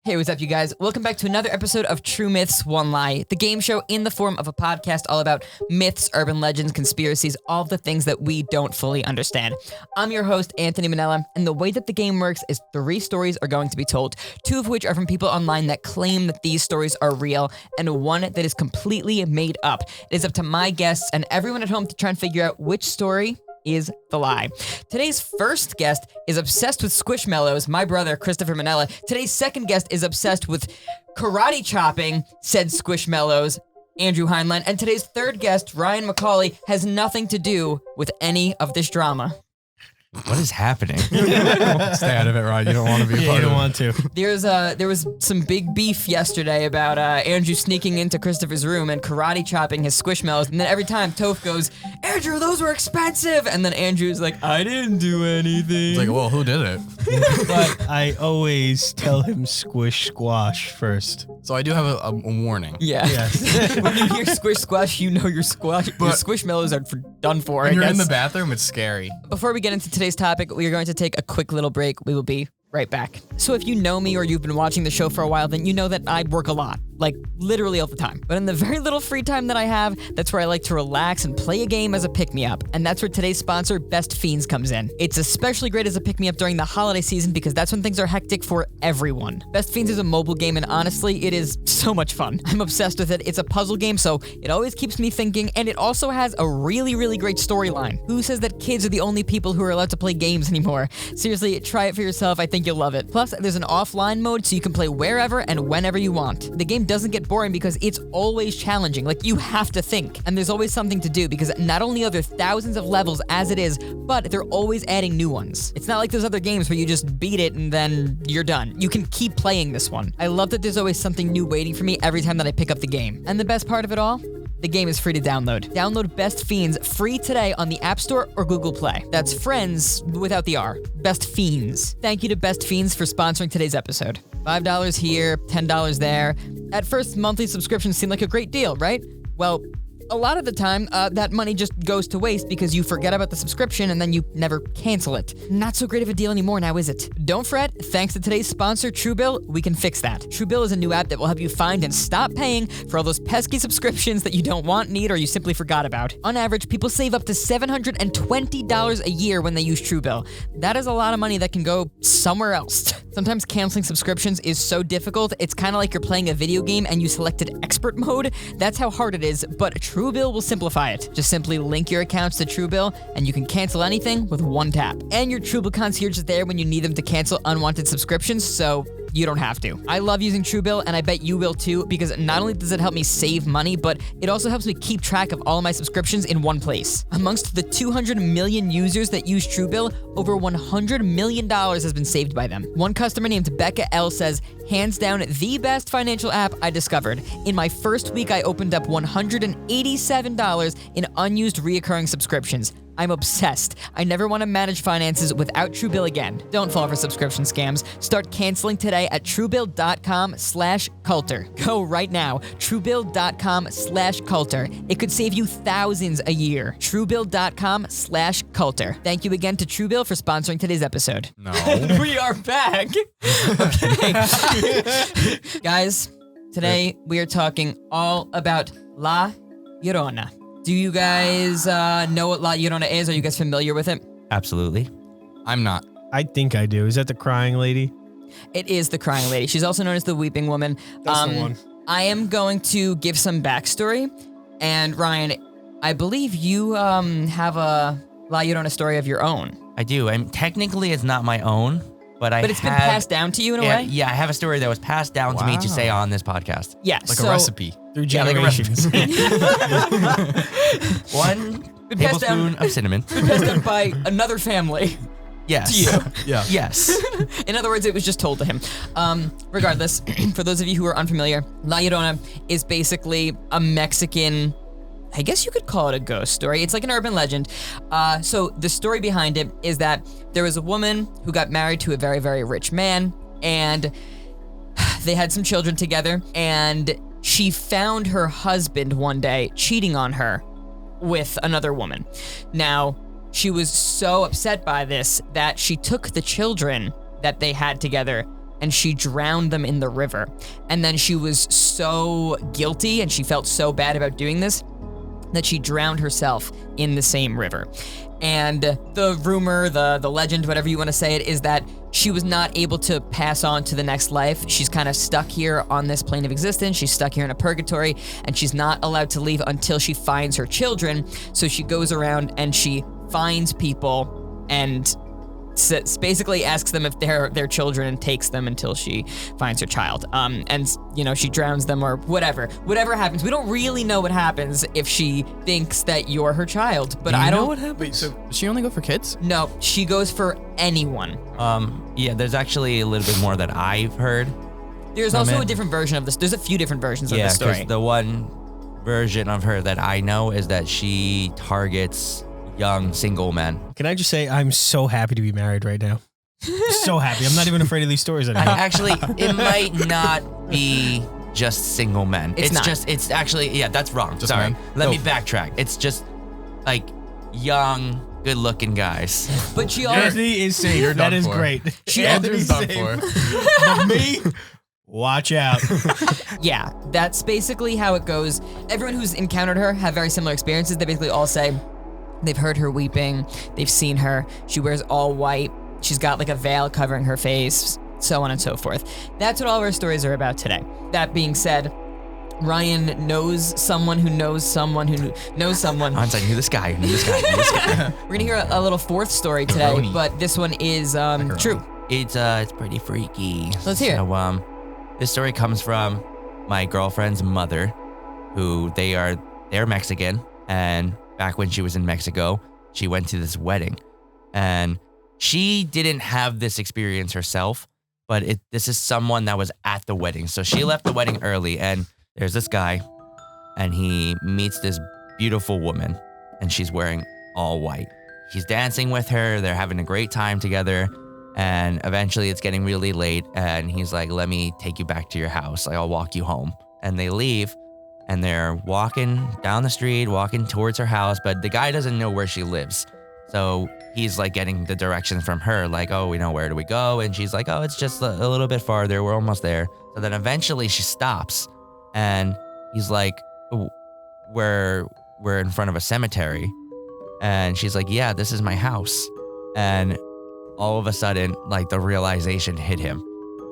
Hey, what's up, you guys? Welcome back to another episode of True Myths, One Lie, the game show in the form of a podcast all about myths, urban legends, conspiracies, all the things that we don't fully understand. I'm your host, Anthony Manella, and the way that the game works is 3 stories are going to be told, 2 of which are from people online that claim that these stories are real, and 1 that is completely made up. It is up to my guests and everyone at home to try and figure out which story is the lie. Today's first guest is obsessed with Squishmallows, my brother, Christopher Manella. Today's second guest is obsessed with karate chopping, said Squishmallows, Andrew Heinlein. And today's third guest, Ryan McCauley, has nothing to do with any of this drama. What is happening? Stay out of it, Ryan. You don't want to be part of it. You don't want to. There was some big beef yesterday about Andrew sneaking into Christopher's room and karate chopping his Squishmallows. And then every time Toph goes, Andrew, those were expensive. And then Andrew's like, I didn't do anything. It's like, well, who did it? But I always tell him squish squash first. So I do have a warning. Yeah. Yes. When you hear squish squash, you know your Squishmallows are done for. When you're in the bathroom, it's scary. Before we get into today's topic, we are going to take a quick little break. We will be right back. So if you know me or you've been watching the show for a while, then you know that I work a lot. Like, literally all the time. But in the very little free time that I have, that's where I like to relax and play a game as a pick-me-up. And that's where today's sponsor, Best Fiends, comes in. It's especially great as a pick-me-up during the holiday season because that's when things are hectic for everyone. Best Fiends is a mobile game, and honestly, it is so much fun. I'm obsessed with it. It's a puzzle game, so it always keeps me thinking, and it also has a really, really great storyline. Who says that kids are the only people who are allowed to play games anymore? Seriously, try it for yourself. I think you'll love it. Plus, there's an offline mode, so you can play wherever and whenever you want. The game doesn't get boring because it's always challenging. Like, you have to think, and there's always something to do because not only are there thousands of levels as it is, but they're always adding new ones. It's not like those other games where you just beat it and then you're done. You can keep playing this one. I love that there's always something new waiting for me every time that I pick up the game. And the best part of it all? The game is free to download. Download Best Fiends free today on the App Store or Google Play. That's friends without the R. Best Fiends. Thank you to Best Fiends for sponsoring today's episode. $5 here, $10 there. At first, monthly subscriptions seem like a great deal, right? Well, a lot of the time, that money just goes to waste because you forget about the subscription and then you never cancel it. Not so great of a deal anymore now, is it? Don't fret, thanks to today's sponsor, Truebill, we can fix that. Truebill is a new app that will help you find and stop paying for all those pesky subscriptions that you don't want, need, or you simply forgot about. On average, people save up to $720 a year when they use Truebill. That is a lot of money that can go somewhere else. Sometimes canceling subscriptions is so difficult, it's kind of like you're playing a video game and you selected expert mode. That's how hard it is, but Truebill will simplify it. Just simply link your accounts to Truebill and you can cancel anything with one tap. And your Truebill concierge is there when you need them to cancel unwanted subscriptions, so you don't have to. I love using Truebill, and I bet you will too, because not only does it help me save money, but it also helps me keep track of all of my subscriptions in one place. Amongst the 200 million users that use Truebill, over $100 million has been saved by them. One customer named Becca L says, hands down, the best financial app I discovered. In my first week, I opened up $187 in unused reoccurring subscriptions. I'm obsessed. I never want to manage finances without Truebill again. Don't fall for subscription scams. Start canceling today at Truebill.com/Coulter. Go right now. Truebill.com/Coulter. It could save you thousands a year. Truebill.com/Coulter. Thank you again to Truebill for sponsoring today's episode. No. We are back. Okay. Guys, today we are talking all about La Llorona. Do you guys know what La Llorona is? Are you guys familiar with it? Absolutely. I'm not. I think I do. Is that the crying lady? It is the crying lady. She's also known as the weeping woman. That's the one. I am going to give some backstory. And Ryan, I believe you have a La Llorona story of your own. I do. And technically it's not my own, but it's been passed down to you in a way? Yeah, I have a story that was passed down to me to say on this podcast. Yeah, Like a recipe. Through generations. One tablespoon of cinnamon. Been passed down by another family. Yes. To you. Yeah. Yes. In other words, it was just told to him. Regardless, for those of you who are unfamiliar, La Llorona is basically a Mexican, I guess you could call it a ghost story. It's like an urban legend. So the story behind it is that there was a woman who got married to a very, very rich man, and they had some children together, and she found her husband one day cheating on her with another woman. Now, she was so upset by this that she took the children that they had together and she drowned them in the river. And then she was so guilty and she felt so bad about doing this that she drowned herself in the same river. And the rumor, the legend, whatever you want to say it, is that she was not able to pass on to the next life. She's kind of stuck here on this plane of existence. She's stuck here in a purgatory, and she's not allowed to leave until she finds her children. So she goes around and she finds people and basically asks them if they're their children and takes them until she finds her child. And she drowns them or whatever happens. We don't really know what happens if she thinks that you're her child, but I don't know what happens. Wait, so does she only go for kids? No, she goes for anyone. Yeah, there's actually a little bit more that I've heard. There's also a different version of this. There's a few different versions of the story. Yeah, because the one version of her that I know is that she targets young single men. Can I just say I'm so happy to be married right now? So happy. I'm not even afraid of these stories anymore. Actually, it might not be just single men. It's actually, that's wrong. Just Sorry. men? Let me backtrack. It's just like young, good-looking guys. But she Anthony is safe. You're That done is for. great. Anthony's done for. But me, watch out. Yeah, that's basically how it goes. Everyone who's encountered her have very similar experiences. They basically all say they've heard her weeping, they've seen her, she wears all white, she's got like a veil covering her face, so on and so forth. That's what all of our stories are about today. That being said, Ryan knows someone who knows someone who knows someone. I knew this guy, We're gonna hear a little fourth story today, Macaroni. but this one is true. It's pretty freaky. Let's hear it. So, this story comes from my girlfriend's mother, who they're Mexican, and back when she was in Mexico, she went to this wedding, and she didn't have this experience herself, but this is someone that was at the wedding. So she left the wedding early, and there's this guy, and he meets this beautiful woman, and she's wearing all white. He's dancing with her. They're having a great time together, and eventually it's getting really late, and he's like, let me take you back to your house. Like, I'll walk you home. And they leave. And they're walking down the street, walking towards her house, but the guy doesn't know where she lives. So he's like getting the directions from her, like, oh, where do we go? And she's like, oh, it's just a little bit farther. We're almost there. So then eventually she stops, and he's like, oh, we're in front of a cemetery. And she's like, yeah, this is my house. And all of a sudden, like, the realization hit him,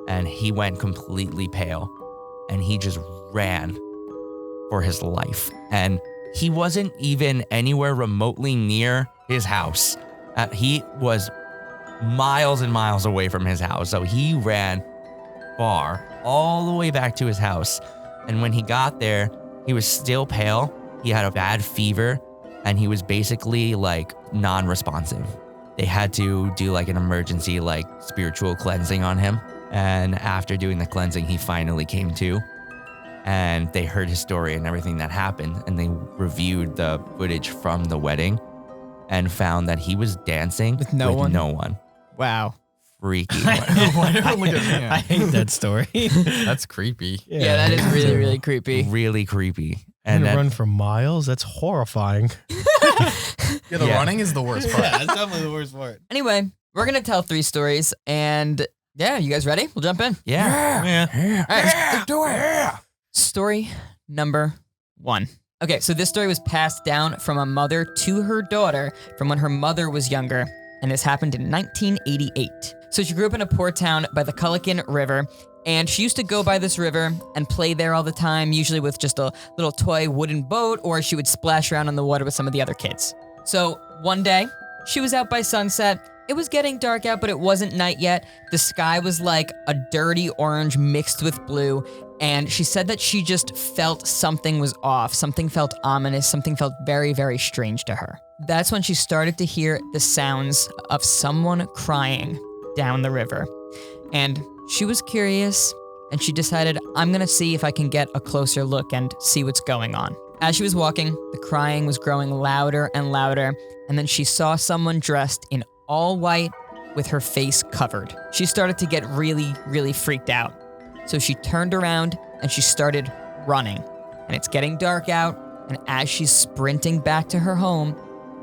and he went completely pale, and he just ran for his life. And he wasn't even anywhere remotely near his house. He was miles and miles away from his house. So he ran far, all the way back to his house. And when he got there, he was still pale. He had a bad fever, and he was basically like non-responsive. They had to do like an emergency, like spiritual cleansing on him. And after doing the cleansing, he finally came to. And they heard his story and everything that happened, and they reviewed the footage from the wedding and found that he was dancing with no one. Wow. Freaky. Why do I look at me? I hate that story. That's creepy. Yeah, that is really, really creepy. Really creepy. And then, run for miles? That's horrifying. Yeah, the running is the worst part. Yeah, that's definitely the worst part. Anyway, we're gonna tell 3 stories, and yeah, you guys ready? We'll jump in. yeah. All right, let's do it. Story number 1. Okay, so this story was passed down from a mother to her daughter from when her mother was younger, and this happened in 1988. So she grew up in a poor town by the Cullican River, and she used to go by this river and play there all the time, usually with just a little toy wooden boat, or she would splash around on the water with some of the other kids. So one day, she was out by sunset. It was getting dark out, but it wasn't night yet. The sky was like a dirty orange mixed with blue, and she said that she just felt something was off. Something felt ominous. Something felt very, very strange to her. That's when she started to hear the sounds of someone crying down the river. And she was curious, and she decided, I'm gonna see if I can get a closer look and see what's going on. As she was walking, the crying was growing louder and louder, and then she saw someone dressed in all white with her face covered. She started to get really, really freaked out. So she turned around and she started running. And it's getting dark out, and as she's sprinting back to her home,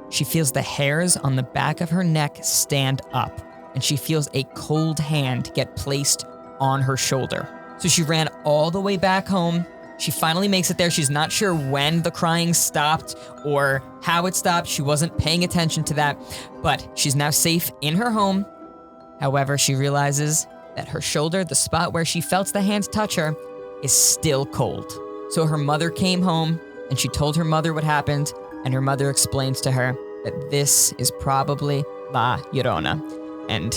she feels the hairs on the back of her neck stand up, and she feels a cold hand get placed on her shoulder. So she ran all the way back home. She finally makes it there. She's not sure when the crying stopped or how it stopped. She wasn't paying attention to that, but she's now safe in her home. However, she realizes that her shoulder, the spot where she felt the hand touch her, is still cold. So her mother came home and she told her mother what happened, and her mother explains to her that this is probably La Llorona. And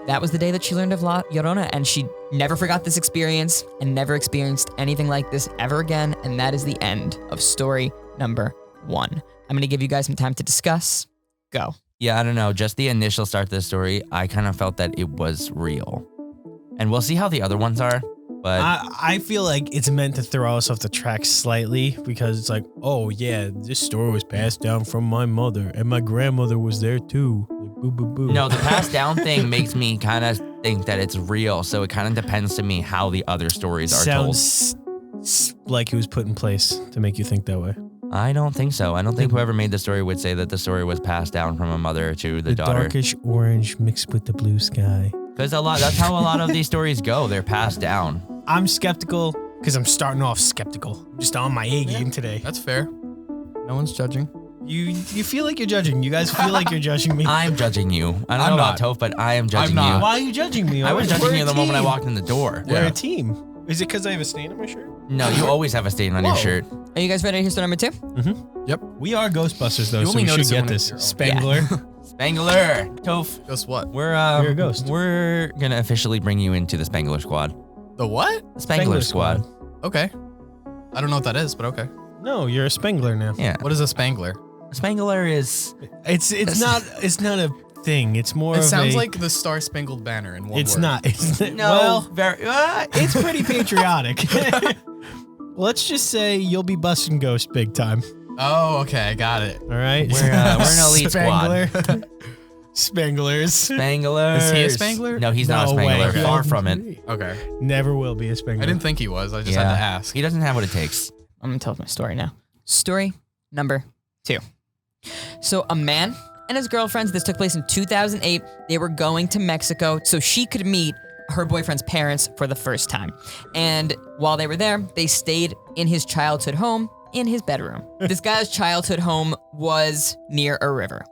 that was the day that she learned of La Llorona, and she never forgot this experience and never experienced anything like this ever again. And that is the end of story number 1. I'm gonna give you guys some time to discuss. Go. Yeah, I don't know. Just the initial start to the story, I kind of felt that it was real. And we'll see how the other ones are. But I feel like it's meant to throw us off the track slightly because it's like, oh yeah, this story was passed down from my mother and my grandmother was there too. Like, boo, boo, boo. no, the passed down thing makes me kind of think that it's real. So it kind of depends to me how the other stories are told. Sounds like it was put in place to make you think that way. I don't think so. I don't think whoever made the story would say that the story was passed down from a mother to the daughter. Darkish orange mixed with the blue sky. Because that's how a lot of these stories go. They're passed down. I'm skeptical because I'm starting off skeptical. I'm just on my A game today. That's fair. No one's judging. You feel like you're judging. You guys feel like you're judging me. I'm judging you. I don't know about Toph, but I am judging I'm not. you. Why are you judging me? I was We're judging you a the moment I team. walked in the door. We're a team. Is it because I have a stain on my shirt? No, you always have a stain on your shirt. Are you guys ready to hear story number 2? Mm-hmm. Yep. We are Ghostbusters though, You so only we should notice it get when this. you're Spangler. Spangler. Toph. Guess what? You're a ghost. We're gonna officially bring you into the Spangler Squad. The what? The Spangler Squad. Okay. I don't know what that is, but okay. No, you're a Spangler now. Yeah. What is a Spangler? Spangler is. It's not a thing. It's more. It sounds like the Star Spangled Banner in one It's word. not. It's No. well, Very. it's pretty patriotic. Let's just say you'll be busting ghosts big time. Oh, okay. Got it. All right. We're an elite Spangler. squad. Spanglers. Spangler. Is he a Spangler? No, he's not a No way. Spangler. Okay. Far from it. Okay. Never will be a Spangler. I didn't think he was. I just had to ask. He doesn't have what it takes. I'm gonna tell my story now. Story number 2. So a man and his girlfriends, this took place in 2008. They were going to Mexico so she could meet her boyfriend's parents for the first time. And while they were there, they stayed in his childhood home in his bedroom. This guy's childhood home was near a river.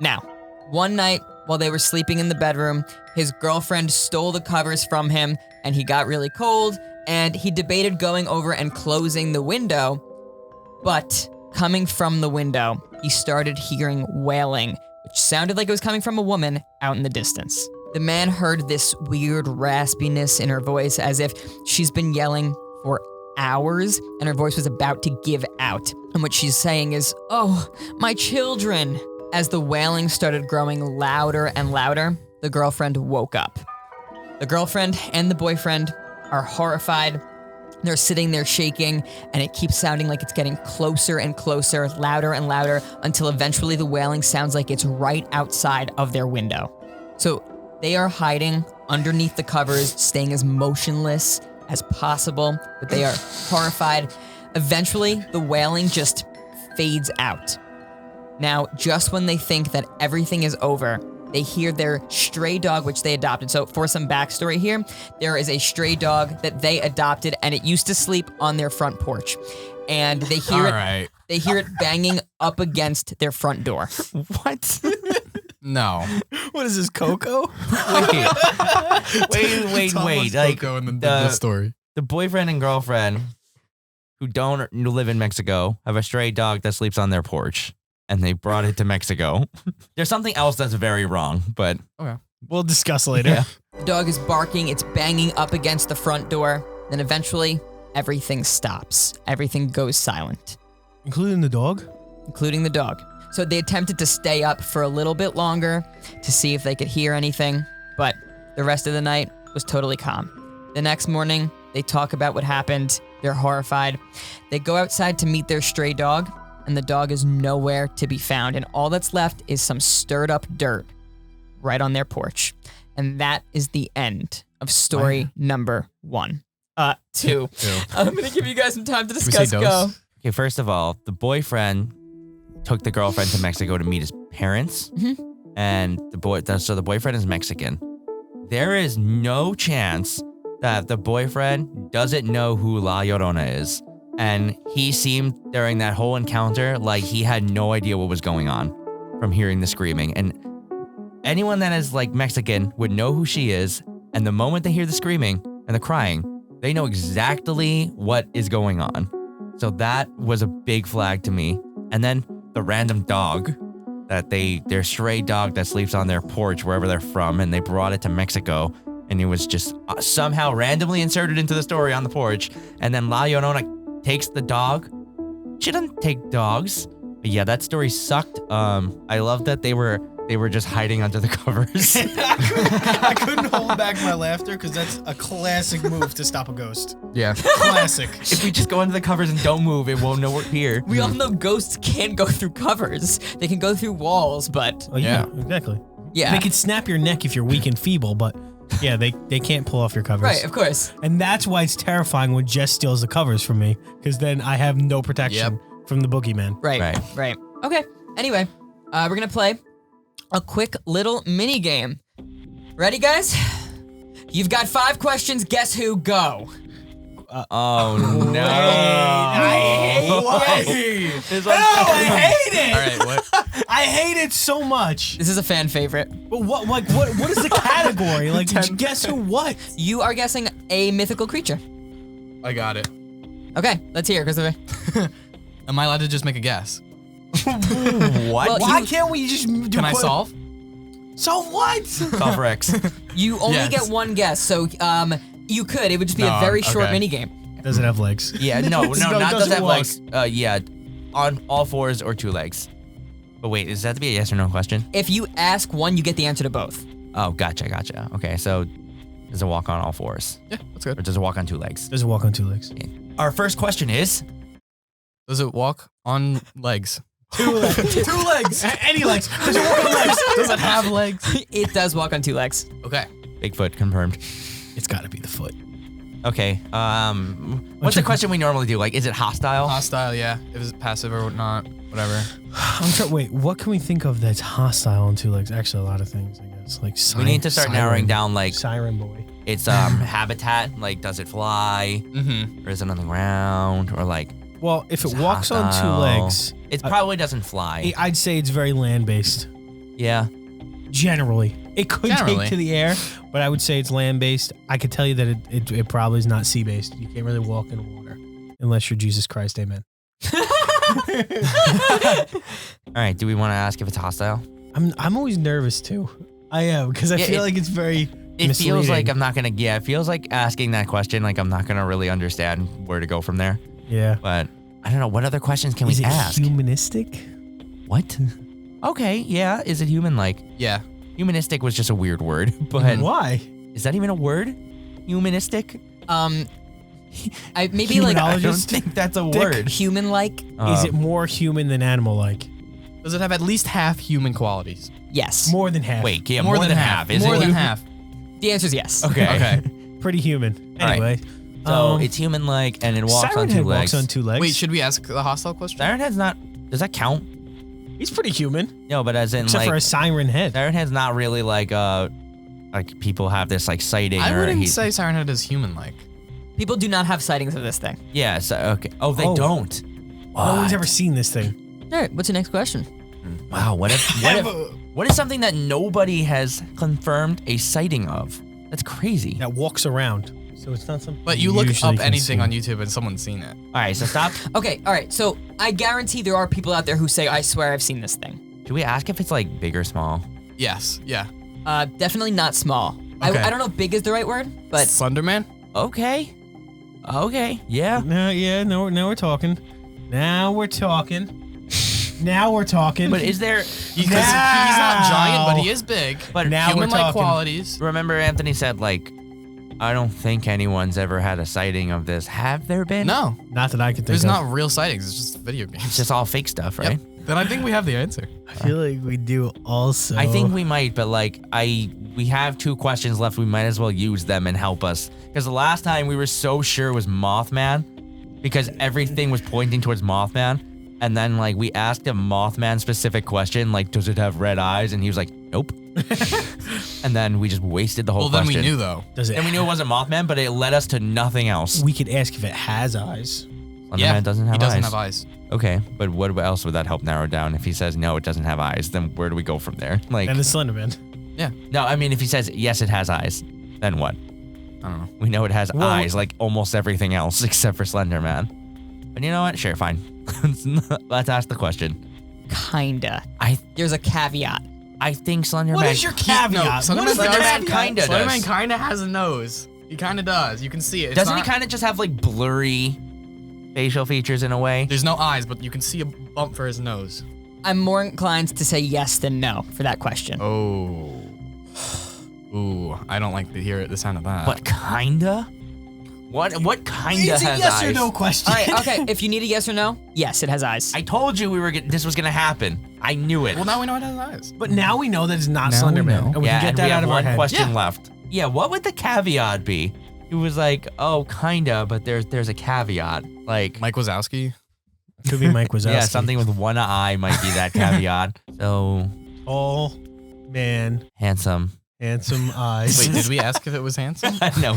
Now, one night while they were sleeping in the bedroom, his girlfriend stole the covers from him and he got really cold and he debated going over and closing the window, but coming from the window, he started hearing wailing, which sounded like it was coming from a woman out in the distance. The man heard this weird raspiness in her voice as if she's been yelling for hours and her voice was about to give out. And what she's saying is, "Oh, my children." As the wailing started growing louder and louder, the girlfriend woke up. The girlfriend and the boyfriend are horrified. They're sitting there shaking, and it keeps sounding like it's getting closer and closer, louder and louder, until eventually the wailing sounds like it's right outside of their window. So they are hiding underneath the covers, staying as motionless as possible, but they are horrified. Eventually, the wailing just fades out. Now, just when they think that everything is over, they hear their stray dog, which they adopted. So for some backstory here, there is a stray dog that they adopted, and it used to sleep on their front porch. And they hear they hear it banging up against their front door. What? No. What is this, Coco? Wait. Like Coco in the story. the boyfriend and girlfriend who don't live in Mexico have a stray dog that sleeps on their porch. And they brought it to Mexico. There's something else that's very wrong, but Okay. We'll discuss later. yeah. The dog is barking, it's banging up against the front door. Then eventually, everything stops. Everything goes silent, Including the dog? including the dog. So they attempted to stay up for a little bit longer to see if they could hear anything, but the rest of the night was totally calm. The next morning, they talk about what happened. They're horrified. They go outside to meet their stray dog, and the dog is nowhere to be found. And all that's left is some stirred up dirt right on their porch. And that is the end of story number 1. 2. I'm going to give you guys some time to we discuss. say Go. dose? Okay, first of all, the boyfriend took the girlfriend to Mexico to meet his parents. Mhm. And the boyfriend is Mexican. there is no chance that the boyfriend doesn't know who La Llorona is. And he seemed during that whole encounter like he had no idea what was going on from hearing the screaming. And anyone that is like Mexican would know who she is. And the moment they hear the screaming and the crying, they know exactly what is going on. So that was a big flag to me. And then the random dog that their stray dog that sleeps on their porch wherever they're from, and they brought it to Mexico. And it was just somehow randomly inserted into the story on the porch. And then La Llorona takes the dog. She doesn't take dogs. But yeah, that story sucked. I love that they were just hiding under the covers. I couldn't hold back my laughter because that's a classic move to stop a ghost. Yeah. Classic. If we just go under the covers and don't move, it won't know we're here. We all know ghosts can't go through covers. They can go through walls, but Oh, yeah, exactly. yeah. They can snap your neck if you're weak and feeble, but yeah, they can't pull off your covers. Right, of course. And that's why it's terrifying when Jess steals the covers from me, because then I have no protection from the boogeyman. Right. Okay, anyway, we're going to play a quick little mini game. Ready, guys? You've got 5 questions. Guess who? Go. Oh no! I hate it. All right, what? I hate it so much. This is a fan favorite. But what is the category? Like, guess who? What? You are guessing a mythical creature. I got it. Okay, let's hear it, Christopher. Am I allowed to just make a guess? What? Well, Why can't we just do? Can I solve? Solve what? Solve for X. You only Yes. get one guess, so you could. It would just be a No, very short okay. mini game. Does it have legs? Yeah, no, not doesn't does that walk. legs. Yeah, on all 4s or 2 legs. But wait, does that have to be a yes or no question? If you ask one, you get the answer to both. Oh, gotcha. Okay, so does it walk on all 4s? Yeah, that's Or good. does it walk on 2 legs? Does it walk on 2 legs? Our first question is, Does it walk on legs? 2 legs. 2 legs. Any legs. Does it walk on legs? Does it have legs? It does walk on 2 legs. Okay. Bigfoot confirmed. It's got to be the foot. Okay, what's the question we normally do? Like, is it hostile? Hostile, yeah. If it's passive or not, whatever. Wait, what can we think of that's hostile on 2 legs? Actually, a lot of things, I guess. Like We need to start narrowing down, like, Siren Boy. its habitat. Like, does it fly? Mm-hmm. Or is it on the ground? Or like, Well, if it it's walks on 2 hostile. legs, It probably doesn't fly. I'd say it's very land-based. Yeah. Generally. It could Generally. take to the air, but I would say it's land-based. I could tell you that it probably is not sea-based. You can't really walk in water unless you're Jesus Christ. Amen. All right, do we want to ask if it's hostile? I'm always nervous too. I am, because I Yeah, feel like it's very It feels like misleading. I'm not gonna. Yeah, it feels like asking that question. Like I'm not gonna really understand where to go from there. Yeah. But I don't know. What other questions can Is we it ask? humanistic? What? Okay, yeah. Is it human-like? Yeah. Humanistic was just a weird word, but Why? is that even a word? Humanistic? I maybe like I don't Humanologist? think that's a Dick. word. human-like. Is it more human than animal-like? Does it have at least half human qualities? Yes. More than half. Wait, yeah, more than half. Is More it than human? half. The answer is yes. Okay. Okay. Pretty human. All right. Anyway. So it's human-like and it walks Siren on 2 Head legs. walks on 2 legs. Wait, should we ask the hostile question? Siren Head's not. Does that count? He's pretty human, No, but as in except like for a siren head. Siren Head's not really like people have this like sighting I or wouldn't say Siren Head is human-like. People do not have sightings of this thing. Yeah. So okay. Oh, they Oh. don't. No one's What? ever seen this thing. All right, what's your next question? Wow. What is something that nobody has confirmed a sighting of? That's crazy. That walks around. So it's not something. But you look usually up can anything see. on YouTube and someone's seen it. All right. So stop. Okay, all right. So I guarantee there are people out there who say, I swear I've seen this thing. Should we ask if it's like big or small? Yes. Yeah. Definitely not small. Okay. I don't know if big is the right word, but Slenderman? Okay. Okay. Yeah. No, now we're talking. Now we're talking. Now we're talking. But is there? Because he's not giant, but he is big. But Now we're Human-like talking. qualities. remember, Anthony said like, I don't think anyone's ever had a sighting of this. Have there been? No. Not that I can think There's of. not real sightings. It's just video games. It's just all fake stuff, right? Yep. Then I think we have the answer. I feel like we do also. I think we might, but like we have 2 questions left. We might as well use them and help us. Because the last time we were so sure it was Mothman, because everything was pointing towards Mothman. And then like we asked a Mothman specific question, like, does it have red eyes? And he was like, nope. And then we just wasted the whole Well, then question. we knew though. Does it? And we knew it wasn't Mothman, but it led us to nothing else. We could ask if it has eyes. Slenderman doesn't have he doesn't eyes. have eyes. Okay, but what else would that help narrow down? If he says no, it doesn't have eyes, then where do we go from there? Like, And the Slenderman. no, I mean, if he says yes, it has eyes, then what? I don't know. We know it has Well, eyes, like almost everything else except for Slenderman. But you know what? Sure, fine. Let's ask the question. Kinda. There's a caveat. I think Slenderman. What is your caveat? No, What is the Slenderman caveat? kinda does. Slenderman kind of has a nose. He kind of does. You can see it. It's Doesn't he not- kind of just have like blurry facial features in a way? There's no eyes, but you can see a bump for his nose. I'm more inclined to say yes than no for that question. Oh. Ooh, I don't like to hear the sound of that. But kinda? What kinda It's a has yes eyes? or no question. All right, okay. If you need a yes or no, yes, it has eyes. I told you this was gonna happen. I knew it. Well, now we know it has eyes. But now we know that it's not Now we Slenderman. know. And we yeah, can and get we that out have of our one head. question Yeah. left. Yeah, what would the caveat be? He was like, oh, kinda, but there's a caveat. Like, Mike Wazowski. Could be Mike Wazowski. yeah, something with one eye might be that caveat. So, Tall man, handsome. handsome eyes. Wait, did we ask if it was handsome? No,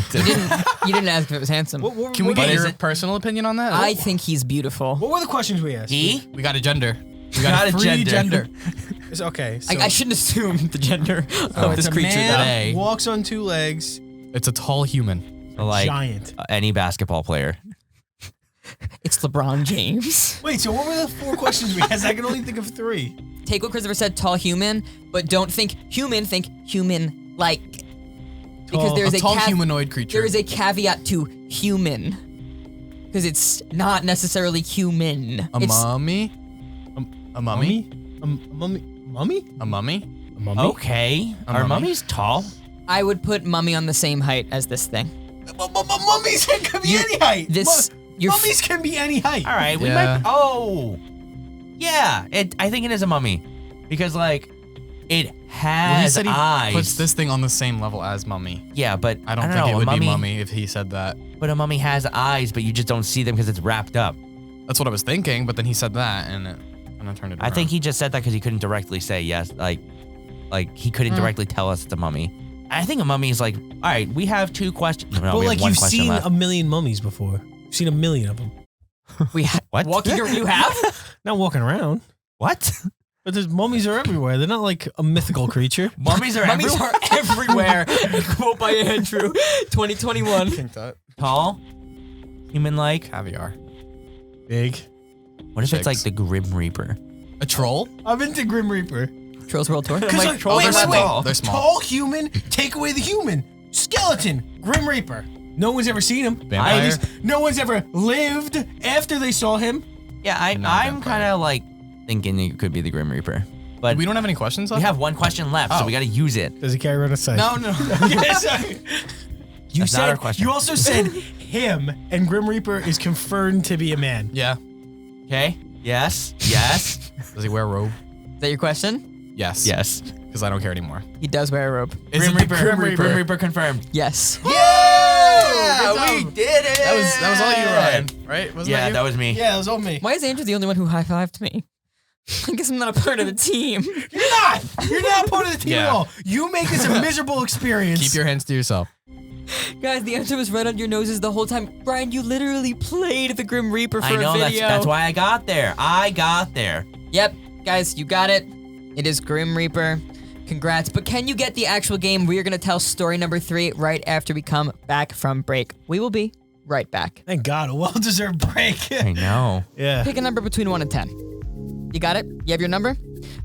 You didn't ask if it was handsome. Can we But get is your it- personal opinion on that? I think he's beautiful. What were the questions we asked? He? We got a gender. We Got got a a free gender. gender. It's okay. So, I shouldn't assume the gender of it's this a creature man, today. walks on two legs, It's a tall human. So, like, giant. any basketball player. It's LeBron James. Wait, so what were the 4 questions we asked? I can only think of 3. Take what Christopher said, tall human, but don't think human-like. Because there's a a tall humanoid creature. There is a caveat to human. Because it's not necessarily human. a It's mummy. A mummy. Mummy? A mummy. A mummy? Okay. A Are mummy? mummies tall? I would put mummy on the same height as this thing. Mummies can be any height. Your Mummies can be any height. All right, we Yeah. might. Oh, yeah. I think it is a mummy, because like it Well, he has said he eyes. puts this thing on the same level as mummy. Yeah, but I don't think know, it a would be mummy if he said that. But a mummy has eyes, but you just don't see them because it's wrapped up. That's what I was thinking, but then he said that, and I turned it around. I think he just said that because he couldn't directly say yes. Like he couldn't directly tell us it's a mummy. I think a mummy is like, all right, we have 2 questions. No, But we have like one you've question seen left. a million mummies before. You've seen a million of them. What? walking around, you have? Not walking around. What? But there's mummies are everywhere. They're not like a mythical creature. Mummies are Mummies everywhere. are everywhere. A quote by Andrew, 2021. think that Tall, human-like. caviar. Big. What if it's like Chicks. the Grim Reaper? A troll? I'm into Grim Reaper. Trolls World Tour. Because like, trolls are not tall. They're small. Tall human, take away the human. Skeleton, Grim Reaper. No one's ever seen him. Vampire? At least no one's ever lived after they saw him. Yeah, Not I'm vampire. kind of like thinking it could be the Grim Reaper. But We don't have any questions we left? have one question left, so Oh. we got to use it. Does he carry around a sight? No. Yes, sorry. You That's not said our question. you also said him, and Grim Reaper is confirmed to be a man. Yeah. Okay. Yes. Yes. Does he wear a robe? Is that your question? Yes. yes. Because I don't care anymore. He does wear a robe. Is Grim it the Reaper. Grim Reaper? Grim Reaper confirmed. Yes. Yeah, good we job. did it. That was all you, Ryan. Right? Wasn't Yeah, that you? that was me. Yeah, it was on me. Why is Andrew the only one who high-fived me? I guess I'm not a part of the team. You're not. You're not part of the team at Yeah. all. You make this a miserable experience. Keep your hands to yourself. Guys, the answer was right on your noses the whole time. Brian, you literally played the Grim Reaper for I know a video. that's why I got there. I got there. Yep, guys, you got it. It is Grim Reaper. Congrats. But can you get the actual game? We are going to tell story number 3 right after we come back from break. We will be right back. Thank God, a well-deserved break. I know. Yeah. Pick a number between 1 and 10. You got it? You have your number?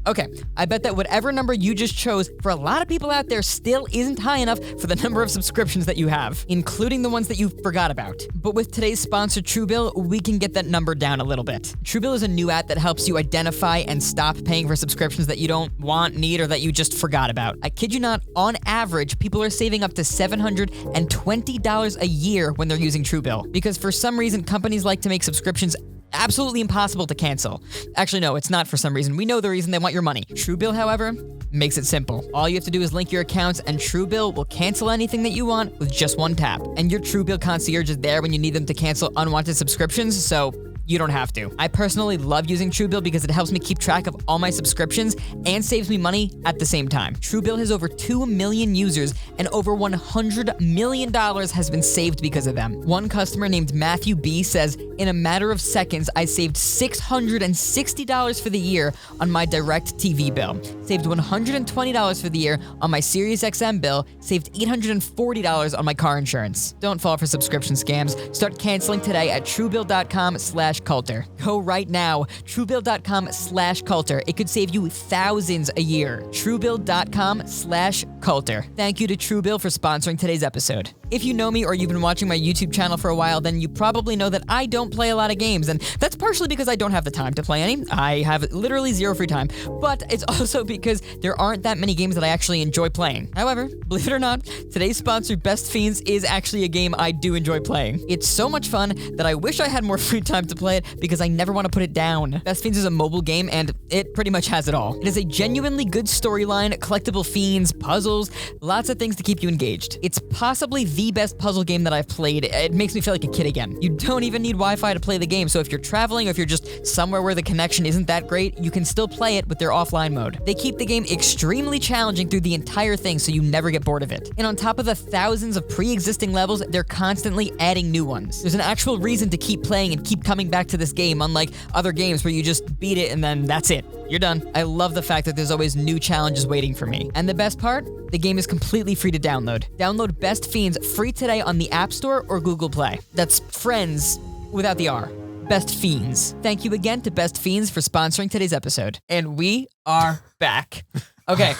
Okay, I bet that whatever number you just chose for a lot of people out there still isn't high enough for the number of subscriptions that you have, including the ones that you forgot about. But with today's sponsor, Truebill, we can get that number down a little bit. Truebill is a new app that helps you identify and stop paying for subscriptions that you don't want, need, or that you just forgot about. I kid you not, on average, people are saving up to $720 a year when they're using Truebill. Because for some reason, companies like to make subscriptions absolutely impossible to cancel. Actually, no, it's not for some reason. We know the reason. They want your money. Truebill, however, makes it simple. All you have to do is link your accounts, and Truebill will cancel anything that you want with just one tap. And your Truebill concierge is there when you need them to cancel unwanted subscriptions, so you don't have to. I personally love using Truebill because it helps me keep track of all my subscriptions and saves me money at the same time. Truebill has over 2 million users and over $100 million has been saved because of them. One customer named Matthew B says, in a matter of seconds, I saved $660 for the year on my direct TV bill, saved $120 for the year on my Sirius XM bill, saved $840 on my car insurance. Don't fall for subscription scams. Start canceling today at truebill.com/culter. Go right now, truebill.com/culter. It could save you thousands a year. truebill.com/culter. Thank you to Truebill for sponsoring today's episode. If you know me or you've been watching my YouTube channel for a while, then you probably know that I don't play a lot of games, and that's partially because I don't have the time to play any. I have literally zero free time, but it's also because there aren't that many games that I actually enjoy playing. However, believe it or not, today's sponsor, Best Fiends, is actually a game I do enjoy playing. It's so much fun that I wish I had more free time to play it because I never want to put it down. Best Fiends is a mobile game, and it pretty much has it all. It is a genuinely good storyline, collectible fiends, puzzles, lots of things to keep you engaged. It's possibly the best puzzle game that I've played. It makes me feel like a kid again. You don't even need Wi-Fi to play the game, so if you're traveling or if you're just somewhere where the connection isn't that great, you can still play it with their offline mode. They keep the game extremely challenging through the entire thing so you never get bored of it. And on top of the thousands of pre-existing levels, they're constantly adding new ones. There's an actual reason to keep playing and keep coming back to this game, unlike other games where you just beat it and then that's it. You're done. I love the fact that there's always new challenges waiting for me. And the best part? The game is completely free to download. Download Best Fiends free today on the App Store or Google Play. That's friends without the R. Best Fiends. Thank you again to Best Fiends for sponsoring today's episode. And we are back. Okay.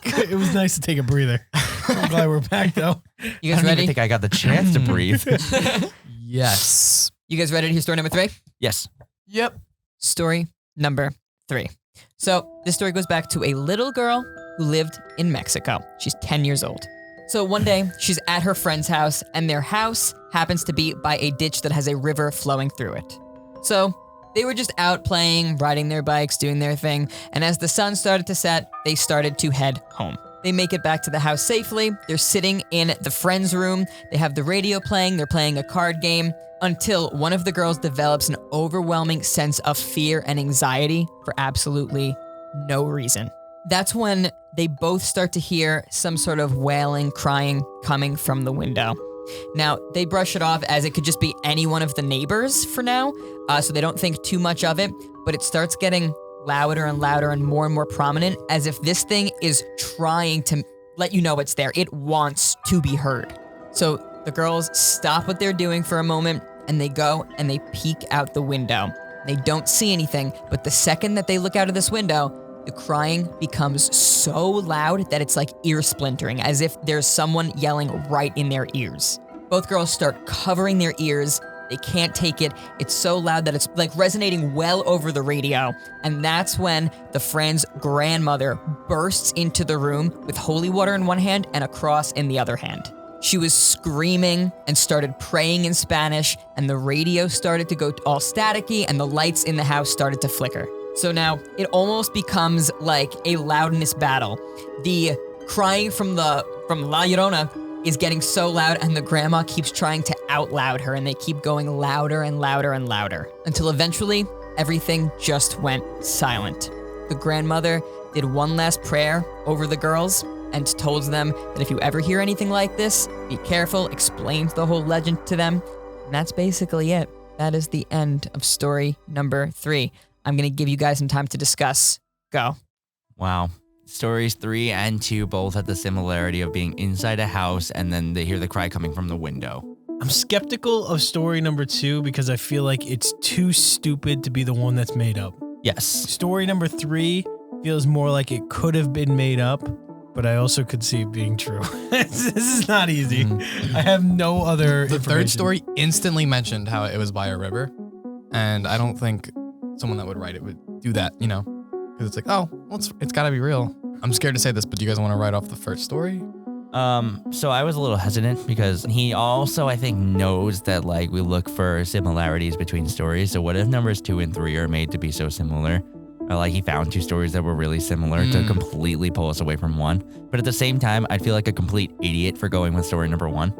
It was nice to take a breather. I'm glad we're back, though. You guys I don't ready? even think I got the chance to breathe. Yes. You guys ready to hear story number 3? Yes. Yep. Story number 3. So this story goes back to a little girl who lived in Mexico. She's 10 years old. So one day she's at her friend's house and their house happens to be by a ditch that has a river flowing through it. So they were just out playing, riding their bikes, doing their thing. And as the sun started to set, they started to head home. They make it back to the house safely. They're sitting in the friend's room. They have the radio playing. They're playing a card game until one of the girls develops an overwhelming sense of fear and anxiety for absolutely no reason. That's when they both start to hear some sort of wailing, crying coming from the window. Now, they brush it off as it could just be any one of the neighbors for now, so they don't think too much of it, but it starts getting louder and louder and more prominent, as if this thing is trying to let you know it's there. It wants to be heard. So the girls stop what they're doing for a moment, and they go and they peek out the window. They don't see anything, but the second that they look out of this window, the crying becomes so loud that it's like ear splintering, as if there's someone yelling right in their ears. Both girls start covering their ears. They can't take it. It's so loud that it's like resonating well over the radio. And that's when the friend's grandmother bursts into the room with holy water in one hand and a cross in the other hand. She was screaming and started praying in Spanish, and the radio started to go all staticky and the lights in the house started to flicker. So now it almost becomes like a loudness battle. The crying from La Llorona is getting so loud, and the grandma keeps trying to out loud her, and they keep going louder and louder and louder until eventually everything just went silent. The grandmother did one last prayer over the girls and told them that if you ever hear anything like this, be careful, explains the whole legend to them. And that's basically it. That is the end of story number 3. I'm going to give you guys some time to discuss. Go. Wow. Stories 3 and 2 both had the similarity of being inside a house and then they hear the cry coming from the window. I'm skeptical of story number 2 because I feel like it's too stupid to be the one that's made up. Yes. Story number 3 feels more like it could have been made up, but I also could see it being true. This is not easy. I have no other The third story instantly mentioned how it was by a river, and I don't think someone that would write it would do that, you know? Because it's like, oh, well, it's got to be real. I'm scared to say this, but do you guys want to write off the first story? So I was a little hesitant because he also, I think, knows that like we look for similarities between stories. So what if numbers 2 and 3 are made to be so similar? Or like he found 2 stories that were really similar to completely pull us away from one. But at the same time, I'd feel like a complete idiot for going with story number 1.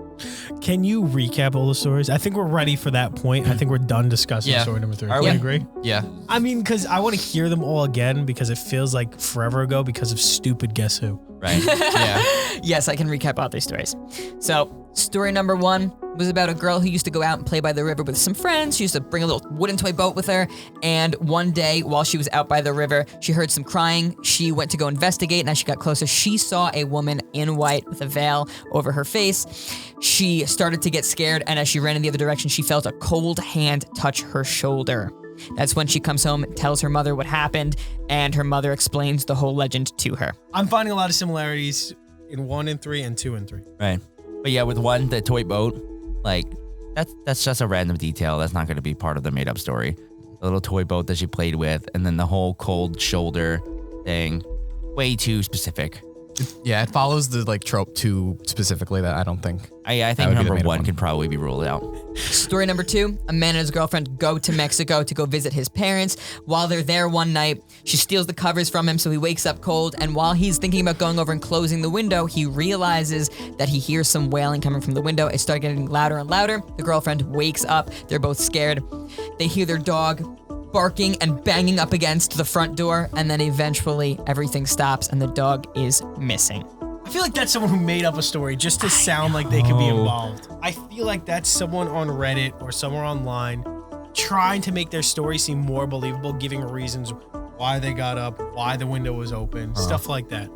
Can you recap all the stories? I think we're ready for that point. I think we're done discussing story number 3. Are Do you we? agree? Yeah. I mean, because I want to hear them all again because it feels like forever ago because of stupid Guess Who. Right? Yeah. Yes, I can recap all these stories. So, story number 1 was about a girl who used to go out and play by the river with some friends. She used to bring a little wooden toy boat with her. And one day, while she was out by the river, she heard some crying. She went to go investigate, and as she got closer, she saw a woman in white with a veil over her face. She started to get scared, and as she ran in the other direction, she felt a cold hand touch her shoulder. That's when she comes home, tells her mother what happened, and her mother explains the whole legend to her. I'm finding a lot of similarities in 1 and 3 and 2 and 3. Right. But yeah, with 1, the toy boat, like that's just a random detail. That's not going to be part of the made up story. The little toy boat that she played with, and then the whole cold shoulder thing, way too specific. Yeah, it follows the like trope too specifically that I don't think. I think number 1 can probably be ruled out. Story number 2, a man and his girlfriend go to Mexico to go visit his parents. While they're there one night, she steals the covers from him, so he wakes up cold, and while he's thinking about going over and closing the window, he realizes that he hears some wailing coming from the window. It starts getting louder and louder. The girlfriend wakes up. They're both scared. They hear their dog barking and banging up against the front door, and then eventually everything stops and the dog is missing. I feel like that's someone who made up a story just to sound like they could be involved. I feel like that's someone on Reddit or somewhere online trying to make their story seem more believable, giving reasons why they got up, why the window was open, stuff like that.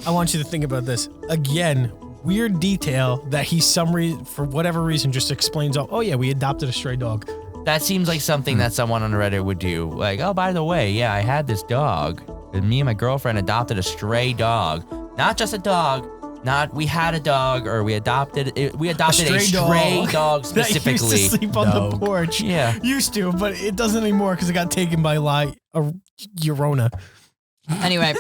I want you to think about this. Again, weird detail that he for whatever reason just explains, oh yeah, we adopted a stray dog. That seems like something that someone on Reddit would do. Like, oh, by the way, yeah, I had this dog. And me and my girlfriend adopted a stray dog. Not just a dog. Not we had a dog or we adopted it. We adopted a stray dog specifically. That used to sleep on the porch. Yeah. Used to, but it doesn't anymore because it got taken by Llorona. Anyway,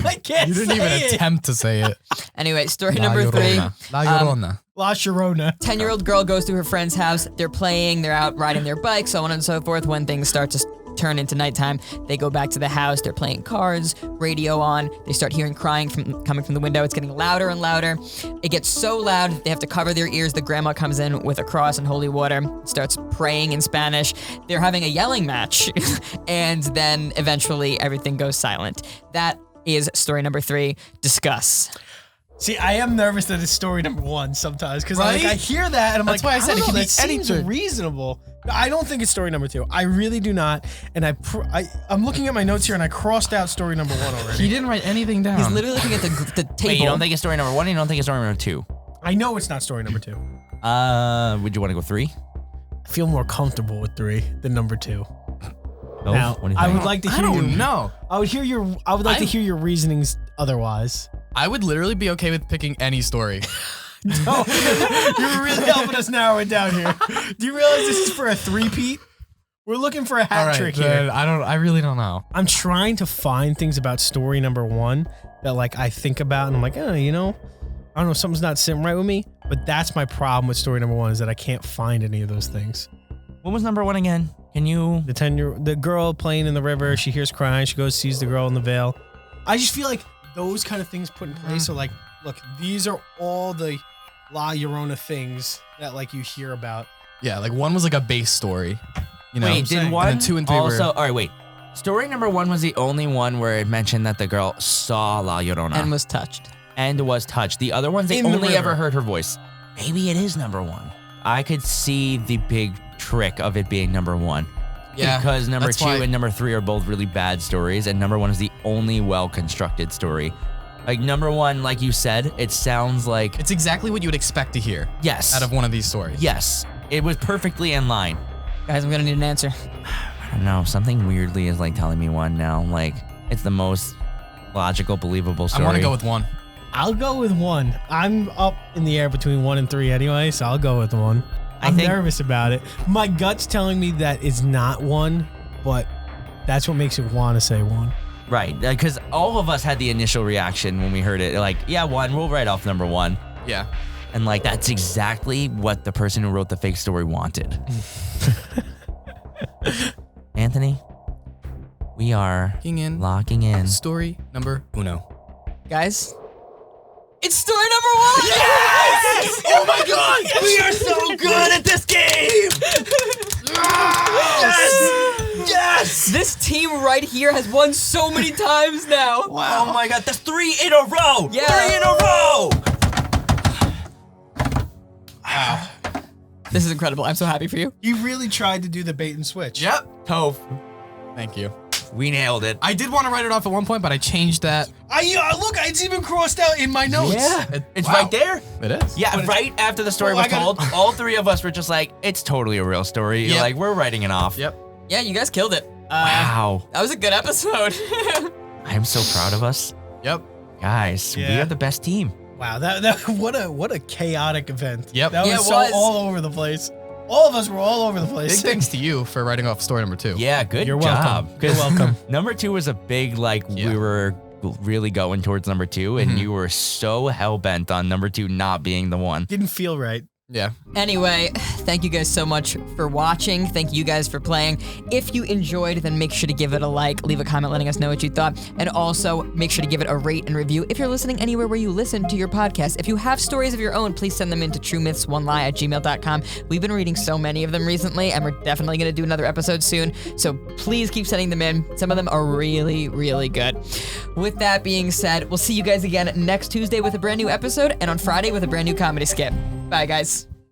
I can't You didn't even attempt to say it. Anyway, story number 3. La Llorona. La Llorona. 10-year-old girl goes to her friend's house. They're playing, they're out riding their bikes, so on and so forth. When things start to turn into nighttime, they go back to the house. They're playing cards, radio on. They start hearing crying coming from the window. It's getting louder and louder. It gets so loud, they have to cover their ears. The grandma comes in with a cross and holy water, starts praying in Spanish. They're having a yelling match, and then eventually everything goes silent. That is story number 3. Discuss. See, I am nervous that it's story number 1 sometimes because Right? I hear that and I'm That's like, why I said it don't could know, be that seems anything. reasonable. No, I don't think it's story number 2. I really do not. And I'm looking at my notes here and I crossed out story number 1 already. He didn't write anything down. He's literally looking at the table. Wait, you don't think it's story number 1? You don't think it's story number 2? I know it's not story number 2. Would you want to go 3? I feel more comfortable with 3 than number 2. Both? Now, What do you I think? would like to hear I don't know. I would like to hear your reasonings otherwise. I would literally be okay with picking any story. No, you're really helping us narrow it down here. Do you realize this is for a 3-peat? We're looking for a hat trick here. I really don't know. I'm trying to find things about story number 1 that like I think about and I'm like, I don't know, something's not sitting right with me. But that's my problem with story number 1 is that I can't find any of those things. What was number 1 again? Can you? The girl playing in the river, she hears crying, she goes, sees the girl in the veil. I just feel like those kind of things put in place are like, look, these are all the La Llorona things that like you hear about. Yeah, like 1 was like a base story. You know? Wait, did 1 and then 2 and 3 also? were. All right, wait. Story number 1 was the only one where it mentioned that the girl saw La Llorona and was touched. and was touched. The other ones, they In the only river. ever heard her voice. Maybe it is number 1. I could see the big trick of it being number 1. Yeah, Because number that's 2 why- and number 3 are both really bad stories, and number 1 is the only well-constructed story. Like number 1, like you said, it sounds like It's exactly what you would expect to hear yes, out of one of these stories. yes, it was perfectly in line. Guys, I'm gonna need an answer. I don't know, something weirdly is like telling me 1 now. Like it's the most logical, believable story. I want to go with 1. I'll go with 1. I'm up in the air between 1 and 3 anyway, so I'll go with 1. I'm nervous about it. My gut's telling me that it's not 1, but that's what makes it want to say 1. Right, because all of us had the initial reaction when we heard it. Like, yeah, 1, we'll write off number 1. Yeah. And like that's exactly what the person who wrote the fake story wanted. Anthony, we We are locking in. Story number uno. Guys, it's story number 1! Yes! Oh my god! We are so good at this game! Yes! Yes! This team right here has won so many times now. Wow. Oh my god, that's 3 in a row! Yeah. 3 in a row! Wow. This is incredible. I'm so happy for you. He really tried to do the bait and switch. Yep. Toph. Thank you. We nailed it. I did want to write it off at one point, but I changed that. Look, it's even crossed out in my notes. Yeah. It's right there. It is. Yeah, right after the story was told, all 3 of us were just like, it's totally a real story. Yep. Like, we're writing it off. Yep. Yeah, you guys killed it. Wow. That was a good episode. I'm so proud of us. Yep. Guys, we Yeah. are the best team. Wow, that what a chaotic event. Yep. That Yeah, was it so was. all over the place. All of us were all over the place. Big thanks to you for writing off story number 2. Yeah, good You're job. welcome. You're welcome. Number 2 was a big, like, Yeah. we were really going towards number 2, and you were so hell-bent on number 2 not being the one. Didn't feel right. Yeah. Anyway, thank you guys so much for watching. Thank you guys for playing. If you enjoyed, then make sure to give it a like, leave a comment letting us know what you thought, and also make sure to give it a rate and review if you're listening anywhere where you listen to your podcast. If you have stories of your own, please send them in to truemythsonlie@gmail.com. We've been reading so many of them recently, and we're definitely going to do another episode soon, so please keep sending them in. Some of them are really, really good. With that being said, we'll see you guys again next Tuesday with a brand new episode, and on Friday with a brand new comedy skit. Bye, guys.